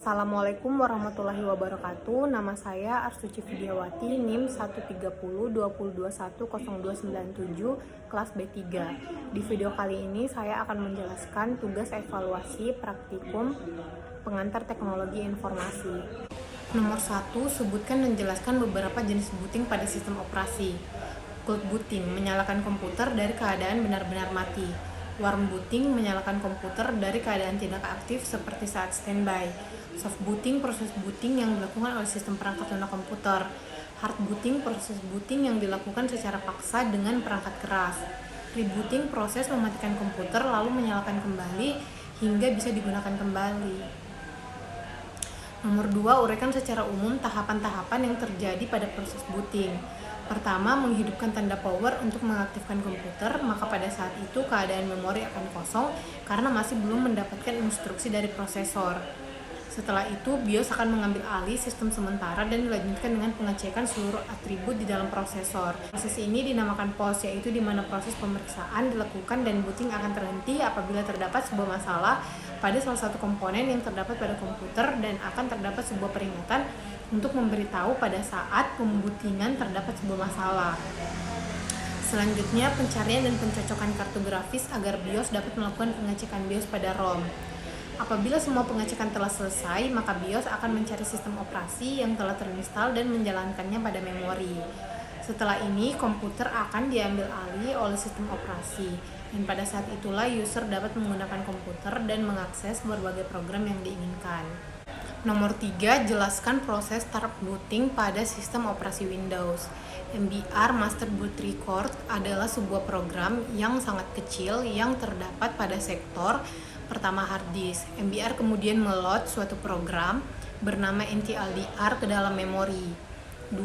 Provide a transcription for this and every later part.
Assalamualaikum warahmatullahi wabarakatuh. Nama saya Arsuci Vidyawati, NIM 13020210297, kelas B3. Di video kali ini saya akan menjelaskan tugas evaluasi praktikum pengantar teknologi informasi. Nomor 1, sebutkan dan jelaskan beberapa jenis booting pada sistem operasi. Cold booting, menyalakan komputer dari keadaan benar-benar mati. Warm booting, menyalakan komputer dari keadaan tidak aktif seperti saat standby. Soft booting, proses booting yang dilakukan oleh sistem perangkat lunak komputer. Hard booting, proses booting yang dilakukan secara paksa dengan perangkat keras. Rebooting, proses mematikan komputer lalu menyalakan kembali hingga bisa digunakan kembali. Nomor 2, uraikan secara umum tahapan-tahapan yang terjadi pada proses booting. Pertama, menghidupkan tanda power untuk mengaktifkan komputer, maka pada saat itu keadaan memori akan kosong karena masih belum mendapatkan instruksi dari prosesor. Setelah itu, BIOS akan mengambil alih sistem sementara dan dilanjutkan dengan pengecekan seluruh atribut di dalam prosesor. Proses ini dinamakan pause, yaitu di mana proses pemeriksaan dilakukan dan booting akan terhenti apabila terdapat sebuah masalah pada salah satu komponen yang terdapat pada komputer dan akan terdapat sebuah peringatan untuk memberitahu pada saat pembootingan terdapat sebuah masalah. Selanjutnya, pencarian dan pencocokan kartu grafis agar BIOS dapat melakukan pengecekan BIOS pada ROM. Apabila semua pengecekan telah selesai, maka BIOS akan mencari sistem operasi yang telah terinstall dan menjalankannya pada memori. Setelah ini, komputer akan diambil alih oleh sistem operasi, dan pada saat itulah user dapat menggunakan komputer dan mengakses berbagai program yang diinginkan. Nomor 3, jelaskan proses start booting pada sistem operasi Windows. MBR Master Boot Record adalah sebuah program yang sangat kecil yang terdapat pada sektor pertama hard disk. MBR kemudian meload suatu program bernama NTLDR ke dalam memori. 2,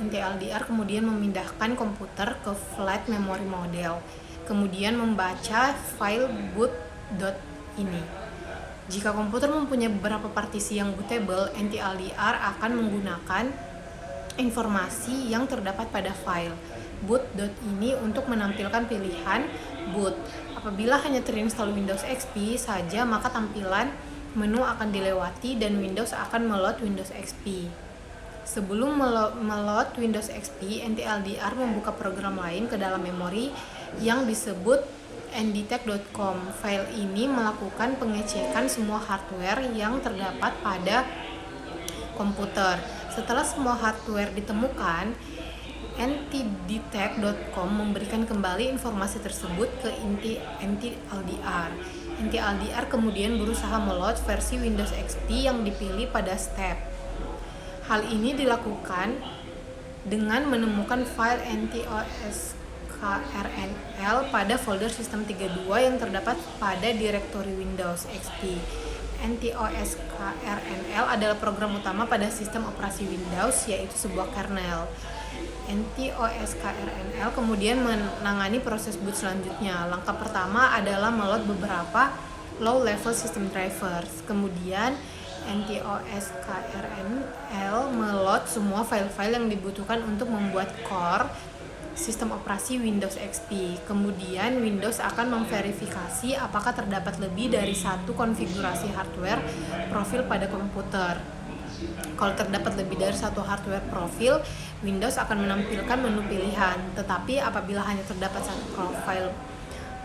NTLDR kemudian memindahkan komputer ke flash memory model, kemudian membaca file boot.ini. Jika komputer mempunyai beberapa partisi yang bootable, NTLDR akan menggunakan informasi yang terdapat pada file boot.ini untuk menampilkan pilihan boot. Apabila hanya terinstall Windows XP saja, maka tampilan menu akan dilewati dan Windows akan meload Windows XP. Sebelum meload Windows XP, NTLDR membuka program lain ke dalam memori yang disebut ndetect.com. File ini melakukan pengecekan semua hardware yang terdapat pada komputer. Setelah semua hardware ditemukan, ndetect.com memberikan kembali informasi tersebut ke NTLDR. NTLDR kemudian berusaha meload versi Windows XP yang dipilih pada step. Hal ini dilakukan dengan menemukan file NTOSKRNL pada folder System32 yang terdapat pada direktori Windows XP. NTOSKRNL adalah program utama pada sistem operasi Windows, yaitu sebuah kernel. NTOSKRNL kemudian menangani proses boot selanjutnya. Langkah pertama adalah meload beberapa low-level system drivers. Kemudian NTOSKRNL meload semua file-file yang dibutuhkan untuk membuat core sistem operasi Windows XP. Kemudian Windows akan memverifikasi apakah terdapat lebih dari satu konfigurasi hardware profil pada komputer. Kalau terdapat lebih dari satu hardware profil, Windows akan menampilkan menu pilihan. Tetapi apabila hanya terdapat satu profil,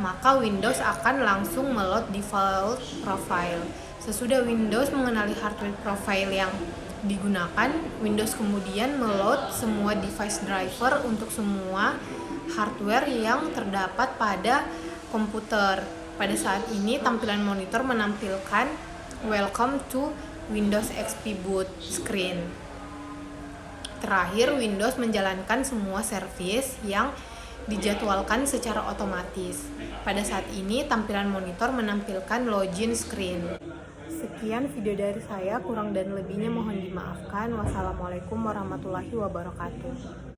maka Windows akan langsung meload default profile. Sesudah Windows mengenali hardware profile yang digunakan, Windows kemudian meload semua device driver untuk semua hardware yang terdapat pada komputer. Pada saat ini, tampilan monitor menampilkan Welcome to Windows XP boot screen. Terakhir, Windows menjalankan semua service yang dijadwalkan secara otomatis. Pada saat ini, tampilan monitor menampilkan login screen. Sekian video dari saya, kurang dan lebihnya mohon dimaafkan. Wassalamualaikum warahmatullahi wabarakatuh.